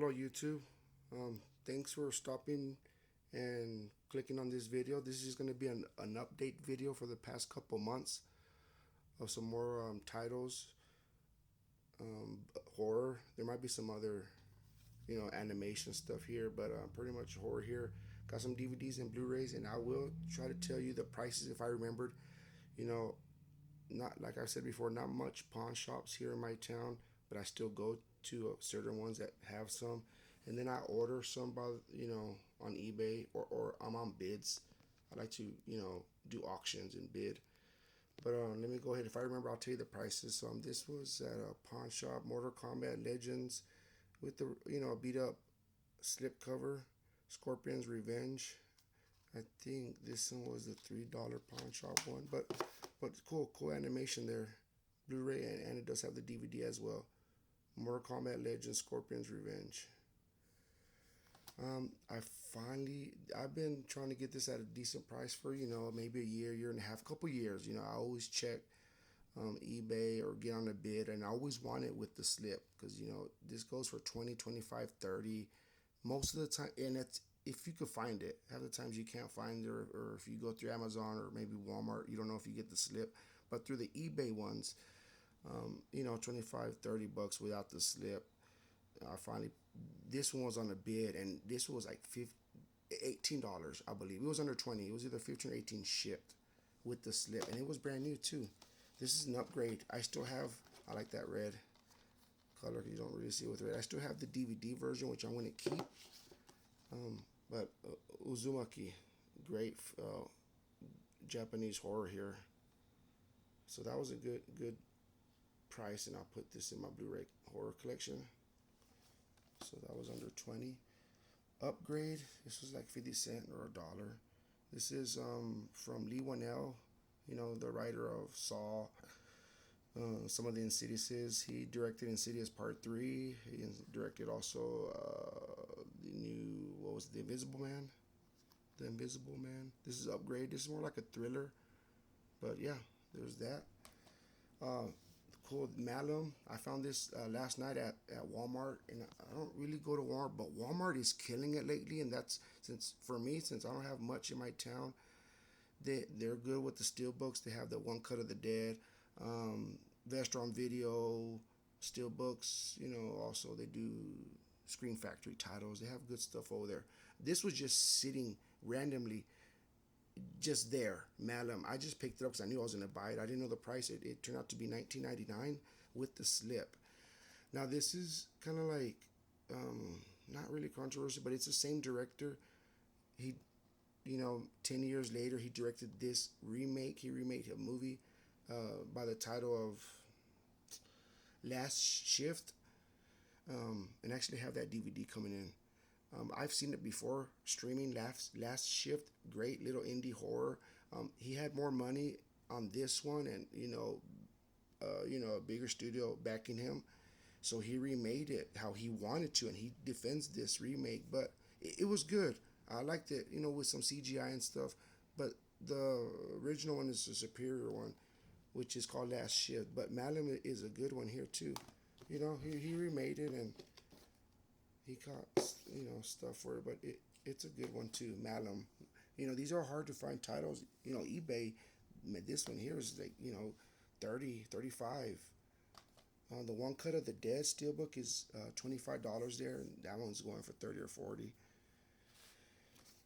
Hello YouTube. Thanks for stopping and clicking on this video. This is going to be an update video for the past couple months of some more titles, um, horror. There might be some other, animation stuff here, but pretty much horror here. Got some DVDs and Blu-rays, and I will try to tell you the prices if I remembered. You know, not like I said before, not much pawn shops here in my town, but I still go to certain ones that have some, and then I order some by on eBay or I'm on bids. I like to do auctions and bid. But let me go ahead. If I remember, I'll tell you the prices. This was at a pawn shop, Mortal Kombat Legends, with the beat up slip cover, Scorpion's Revenge. I think this one was the $3 pawn shop one, but cool animation there, Blu-ray, and it does have the DVD as well. Mortal Kombat Legends, Scorpion's Revenge. I finally, I've been trying to get this at a decent price for maybe a year and a half, couple years. I always check eBay or get on a bid, and I always want it with the slip because this goes for 20, 25, 30 most of the time, and it's if you could find it. Half the times you can't find it, or if you go through Amazon or maybe Walmart, you don't know if you get the slip. But through the eBay ones, 25, 30 bucks without the slip. I finally, this one was on a bid, and this was like $18, I believe. It was under 20. It was either 15 or 18 shipped with the slip, and it was brand new too. This is an upgrade. I still have. I like that red color. You don't really see it with red. I still have the DVD version, which I'm going to keep. But Uzumaki, great Japanese horror here. So that was a good price, and I'll put this in my Blu-ray horror collection. So that was under 20. Upgrade. This was like 50 cents or $1. This is from Lee Wanell, the writer of Saw. Some of the Insidiouses. He directed Insidious Part 3. He directed also the new, what was it, The Invisible Man? The Invisible Man. This is Upgrade. This is more like a thriller. But yeah, there's that. Uh, cool. Malum. I found this last night at Walmart. And I don't really go to Walmart, but Walmart is killing it lately. And that's, for me, since I don't have much in my town, they're good with the steel books. They have the One Cut of the Dead, Vestron Video, steel books. Also they do Screen Factory titles. They have good stuff over there. This was just sitting randomly, just there. Malum. I just picked it up because I knew I was gonna buy it. I didn't know the price. It turned out to be $19.99 with the slip. Now this is kind of like not really controversial, but it's the same director. He 10 years later, he directed this remake. He remade a movie by the title of Last Shift, and actually have that DVD coming in. I've seen it before streaming. Last Shift, great little indie horror. He had more money on this one, and a bigger studio backing him, so he remade it how he wanted to, and he defends this remake. But it was good. I liked it, with some CGI and stuff. But the original one is a superior one, which is called Last Shift. But Malum is a good one here too. He remade it, and he got stuff for it. But it's a good one too, Malum. These are hard to find titles. eBay. This one here is like 30, 35. The One Cut of the Dead steelbook is $25 there, and that one's going for 30 or 40.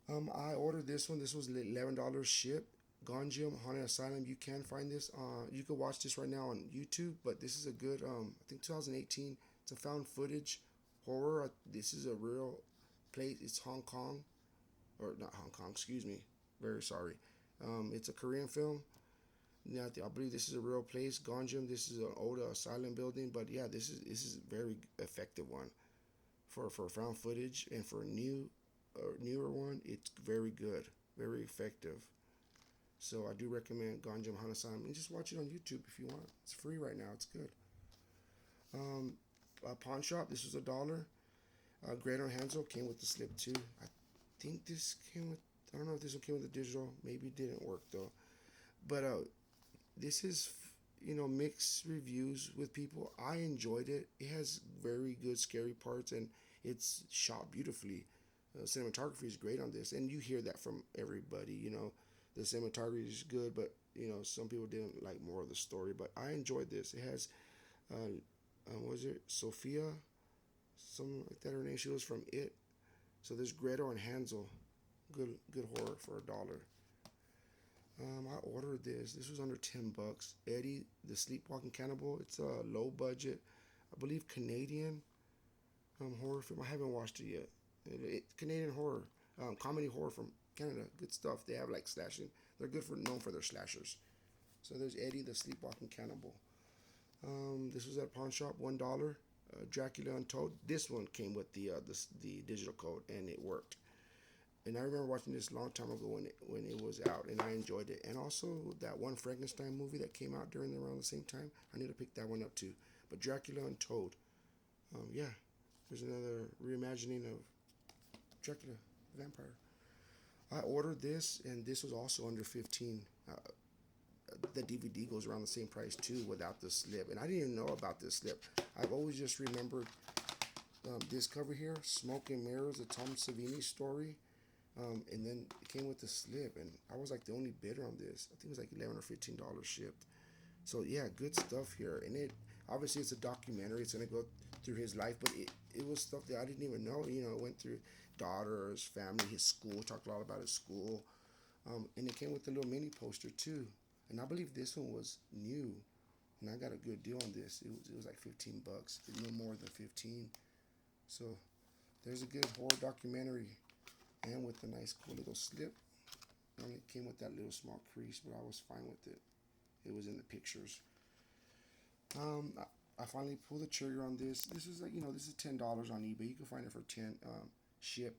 I ordered this one. This was $11 shipped. Gonjiam Haunted Asylum. You can find this. You can watch this right now on YouTube. But this is a good. I think 2018. It's a found footage horror. This is a real place. It's Hong Kong, or not Hong Kong. Excuse me. Very sorry. It's a Korean film. Yeah, I believe this is a real place. Gonjiam. This is an old asylum building. But yeah, this is a very effective one for found footage, and for a newer one. It's very good, very effective. So I do recommend Ganjam Hanasan, and just watch it on YouTube if you want. It's free right now. It's good. Um, Pawn shop. This was $1. Greater Hansel came with the slip too. I think this came with. I don't know if this one came with the digital. Maybe it didn't work though. But this is mixed reviews with people. I enjoyed it. It has very good scary parts, and it's shot beautifully. Cinematography is great on this, and you hear that from everybody. The cinematography is good, but some people didn't like more of the story. But I enjoyed this. It has, was it Sophia, something like that? Her name. She was from It. So there's Gretel and Hansel. Good horror for $1. I ordered this. This was under $10. Eddie the Sleepwalking Cannibal. It's a low budget, I believe Canadian horror film. I haven't watched it yet. Canadian horror, comedy horror from Canada. Good stuff. They have like slashing. They're known for their slashers. So there's Eddie the Sleepwalking Cannibal. This was at Pawn Shop, $1. Dracula Untold. This one came with the digital code, and it worked. And I remember watching this a long time ago when it was out, and I enjoyed it. And also that one Frankenstein movie that came out around the same time. I need to pick that one up too. But Dracula Untold, yeah, there's another reimagining of Dracula, the vampire. I ordered this, and this was also under 15. The DVD goes around the same price too, without the slip. And I didn't even know about this slip. I've always just remembered this cover here, Smoke and Mirrors, the Tom Savini story. And then it came with the slip, and I was like the only bidder on this. I think it was like $11 or $15 shipped. So yeah, good stuff here. And it obviously it's a documentary. It's gonna go through his life, but it was stuff that I didn't even know. It went through daughter, his family, his school. Talked a lot about his school, and it came with a little mini poster too. And I believe this one was new, and I got a good deal on this. It was like $15, no more than 15. So there's a good horror documentary. And with a nice cool little slip. It only came with that little small crease, but I was fine with it. It was in the pictures. I finally pulled the trigger on this. This is this is $10 on eBay. You can find it for 10. Ship.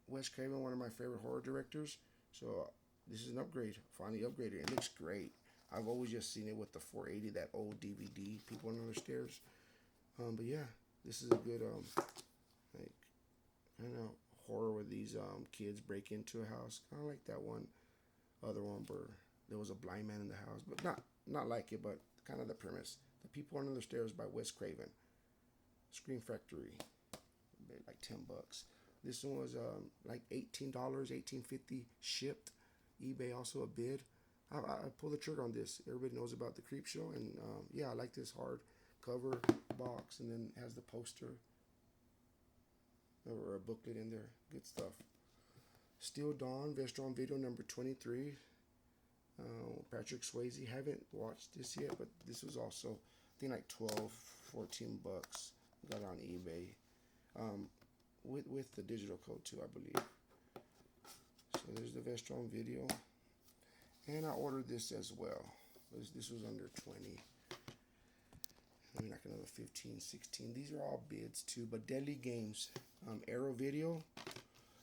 Wes Craven, one of my favorite horror directors. So this is an upgrade. Finally upgraded. It looks great. I've always just seen it with the 480, that old DVD. People under the stairs. But yeah, this is a good like kind of horror where these kids break into a house, kind of like that other one where there was a blind man in the house, but not like it, but kind of the premise. The People Under the Stairs by Wes Craven. Scream Factory, like $10. This one was like $18, $18.50 shipped. eBay also a bid. I pulled the trigger on this. Everybody knows about the Creep Show, and yeah, I like this hard cover box, and then it has the poster or a booklet in there. Good stuff. Steel Dawn, Vestron Video number 23. Patrick Swayze. Haven't watched this yet, but this was also, I think, like 12, $14. Got it on eBay. With the digital code too, I believe. So there's the Vestron Video. And I ordered this as well. This was under 20. Maybe like another 15, 16. These are all bids too, but Deadly Games, Arrow Video,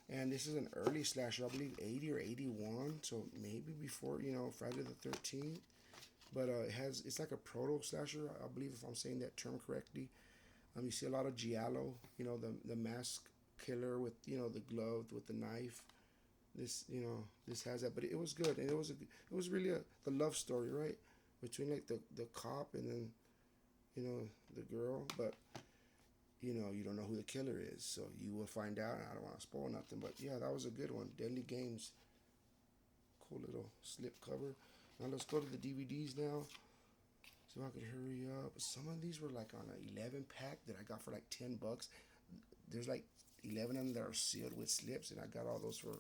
and this is an early slasher, I believe 80 or 81, so maybe before Friday the 13th. But it's like a proto slasher, I believe, if I'm saying that term correctly. You see a lot of giallo, the mask killer with the glove with the knife. This has that, but it was good, and it was really the love story, right, between like the cop and then the girl, but you don't know who the killer is, so you will find out. I don't want to spoil nothing, but yeah, that was a good one. Deadly Games, cool little slip cover. Now let's go to the DVDs now. So I could hurry up. Some of these were like on an 11 pack that I got for like $10. There's like 11 of them that are sealed with slips, and I got all those for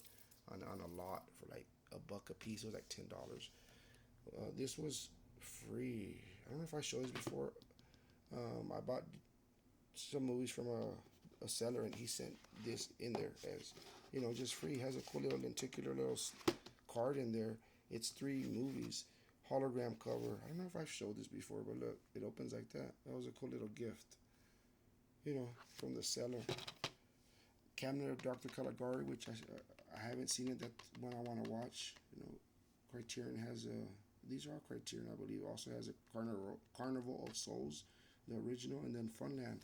on a lot for like $1 a piece. It was like $10. This was free. I don't know if I showed this before. I bought some movies from a seller, and he sent this in there as just free. It has a cool little lenticular little card in there. It's 3 movies, hologram cover. I don't know if I've showed this before, but look, it opens like that. That was a cool little gift, from the seller. Cabinet of Dr. Caligari, which I haven't seen it. That's one I want to watch. Criterion has these are all Criterion, I believe. Also has a Carnival of Souls, the original, and then Funland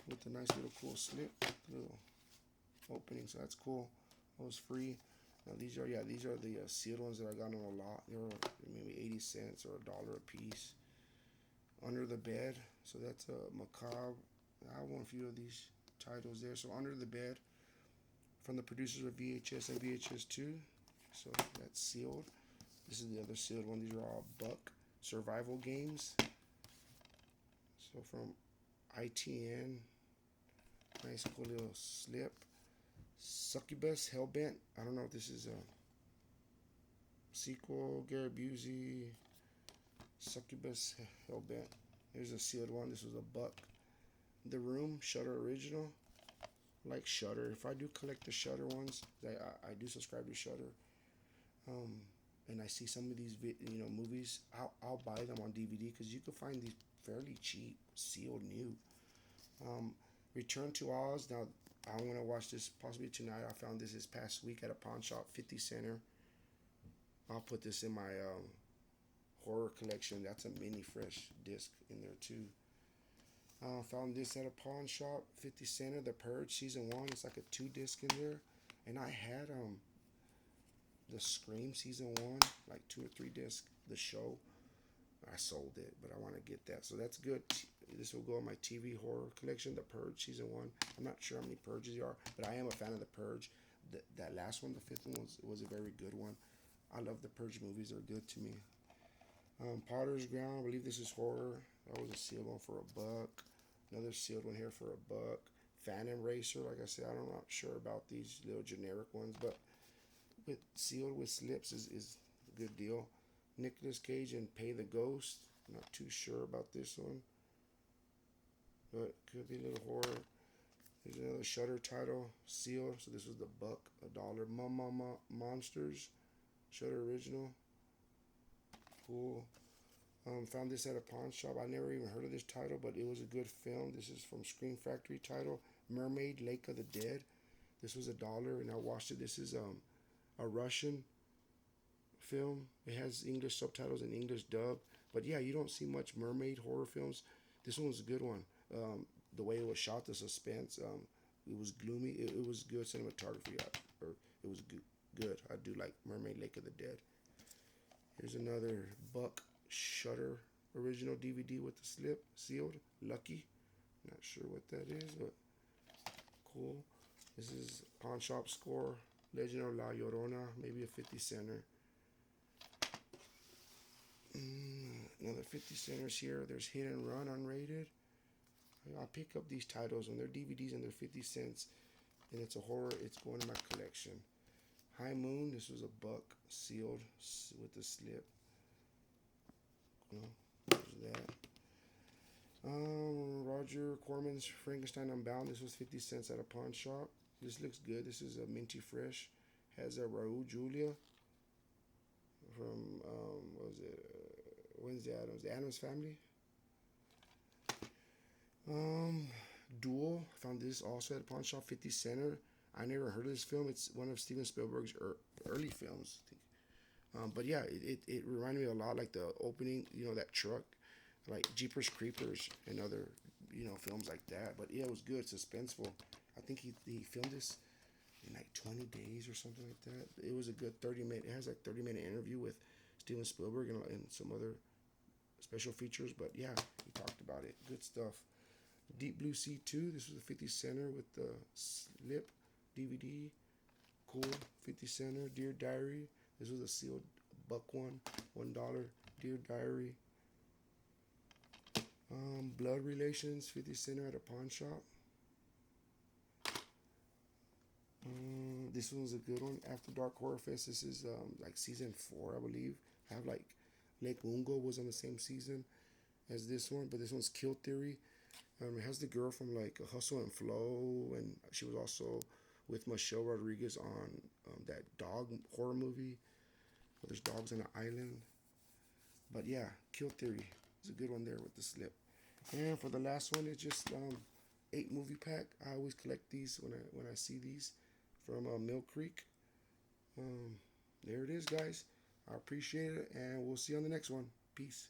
with a nice little cool slip, little opening. So that's cool. That was free. Now these are the sealed ones that I got on a lot. They were maybe 80 cents or $1 a piece. Under the Bed. So that's a macabre. I have one few of these titles there. So Under the Bed from the producers of VHS and VHS 2. So that's sealed. This is the other sealed one. These are all Buck survival games. So from ITN, nice cool little slip. Succubus Hellbent. I don't know if this is a sequel. Gary Busey. Succubus Hellbent. Here's a sealed one. This was a Buck. The Room Shutter original. Like Shutter. If I do collect the Shutter ones, I do subscribe to Shutter. And I see some of these movies, I'll buy them on DVD because you can find these fairly cheap, sealed new. Return to Oz. Now I'm gonna watch this possibly tonight. I found this past week at a pawn shop, 50 center. I'll put this in my horror collection. That's a mini fresh disc in there too. Found this at a pawn shop, 50 center. The Purge season 1. It's like a 2 disc in there, and I had the Scream season 1, like 2 or 3 discs. The show, I sold it, but I want to get that. So that's good. This will go in my TV horror collection. The Purge season 1. I'm not sure how many Purges there are, but I am a fan of the Purge. That last one, the 5th one, was a very good one. I love the Purge movies. They're good to me. Potter's Ground. I believe this is horror. That was a sealed one for $1. Another sealed one here for $1. Phantom Racer. Like I said, I'm not sure about these little generic ones, but sealed with slips is a good deal. Nicolas Cage and Pay the Ghost. I'm not too sure about this one, but could be a little horror. There's another Shutter title, sealed. So this was the $1, $1. Mama Monsters, Shutter original. Cool. Found this at a pawn shop. I never even heard of this title, but it was a good film. This is from Scream Factory title, Mermaid, Lake of the Dead. This was $1, and I watched it. This is a Russian film. It has English subtitles and English dub. But yeah, you don't see much mermaid horror films. This one was a good one. The way it was shot, the suspense, it was gloomy. It was good cinematography. It was good. I do like Mermaid, Lake of the Dead. Here's another Buck Shutter original DVD with the slip, sealed, Lucky. Not sure what that is, but cool. This is Pawn Shop Score, Legend of La Llorona, maybe a 50 center. Another 50 centers here. There's Hit and Run unrated. I pick up these titles when they're DVDs and they're 50 cents, and it's a horror. It's going in my collection. High Moon. This was $1, sealed with the slip. There's that. Roger Corman's Frankenstein Unbound. This was 50 cents at a pawn shop. This looks good. This is a minty fresh. Has a Raul Julia from what was it? Wednesday Addams, the Addams Family. Duel. Found this also at a pawn shop, 50 center. I never heard of this film. It's one of Steven Spielberg's early films. But yeah, it reminded me a lot like the opening, that truck, like Jeepers Creepers and other, films like that. But yeah, it was good, suspenseful. I think he filmed this in like 20 days or something like that. It was a good 30-minute. It has like 30-minute interview with Steven Spielberg and some other special features. But yeah, he talked about it. Good stuff. Deep Blue Sea 2. This was a 50 center with the slip DVD. Cool. 50 center. Dear Diary. This was a sealed $1 one. $1. Dear Diary. Blood Relations. 50 center at a pawn shop. This one's a good one. After Dark Horror Fest. This is like season 4, I believe. I have like Lake Mungo was on the same season as this one, but this one's Kill Theory. It has the girl from like Hustle and Flow, and she was also with Michelle Rodriguez on that dog horror movie where there's dogs on an island. But yeah, Kill Theory is a good one there with the slip. And for the last one, it's just 8 movie pack. I always collect these when I see these from Mill Creek. There it is, guys. I appreciate it, and we'll see you on the next one. Peace.